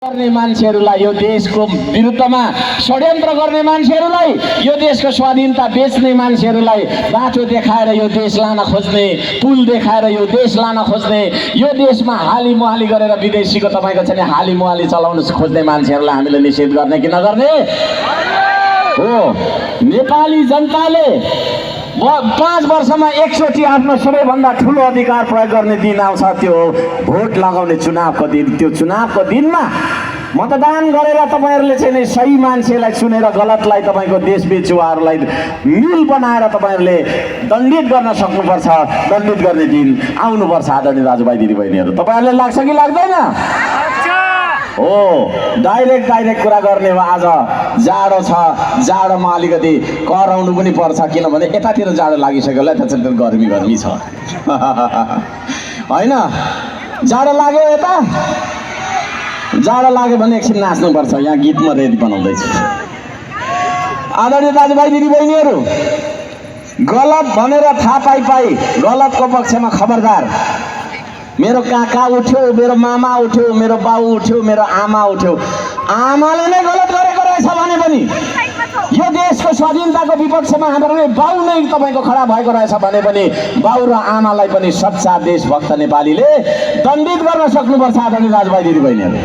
गर्ने मान्छेहरूलाई, यो देशको विरुद्धमा षड्यन्त्र गर्ने मान्छेहरूलाई, यो देशको स्वाधीनता बेच्ने मान्छेहरूलाई बाटो देखाएर यो देश लान खोज्ने, पुल देखाएर यो देश लान खोज्ने, यो देशमा हाली मुहाली गरेर विदेशीको तपाईँको चाहिँ हाली मुहाली चलाउन खोज्ने मान्छेहरूलाई हामीले निषेध गर्ने कि नगर्ने हो। नेपाली जनताले 5 वर्षमा एकचोटि आफ्नो सबैभन्दा ठुलो अधिकार प्रयोग गर्ने दिन आउँछ, त्यो भोट लगाउने चुनावको दिन। त्यो चुनावको दिनमा मतदान गरेर तपाईँहरूले चाहिँ नि सही मान्छेलाई चुनेर गलतलाई तपाईँको देश बेचुवाहरूलाई मिल बनाएर तपाईँहरूले दण्डित गर्न सक्नुपर्छ। दण्डित गर्ने दिन आउनुपर्छ आदरणीय दाजुभाइ दिदीबहिनीहरू। तपाईँहरूलाई लाग्छ कि लाग्दैन हो? डाइरेक्ट कुरा गर्ने हो। आज जाडो छ, जाडोमा अलिकति कराउनु पनि पर्छ, किनभने यतातिर जाडो लागिसक्यो होला, यतातिर गर्मी छ होइन? जाडो लाग्यो, यता जाडो लाग्यो भने एकछिन नाच्नुपर्छ। यहाँ गीत म रेडी बनाउँदैछु। आदरणीय दाजुभाइ दिदीबहिनीहरू, गलत भनेर थाहा पाई गलतको पक्षमा खबरदार। मेरो काका उठ्यो, मेरो मामा उठ्यो, मेरो बाउ उठ्यो, मेरो आमा उठ्यो। आमाले नै गलत गरेको रहेछ भने पनि, यो देशको स्वाधीनताको विपक्षमा हाम्रो बाउ नै तपाईँको खडा भएको रहेछ भने पनि बाउ र आमालाई पनि सच्चा देशभक्त नेपालीले दण्डित गर्न सक्नुपर्छ। आदरणीय दाजुभाइ दिदीबहिनीहरू,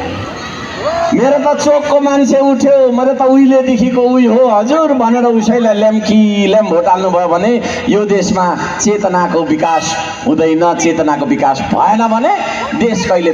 मेरो त चोकको मान्छे उठ्यो, मेरो त उहिलेदेखिको उही हो हजुर भनेर उसैलाई ल्याम भोट हाल्नुभयो भने यो देशमा चेतनाको विकास हुँदैन। चेतनाको विकास भएन भने देश कहिले पनि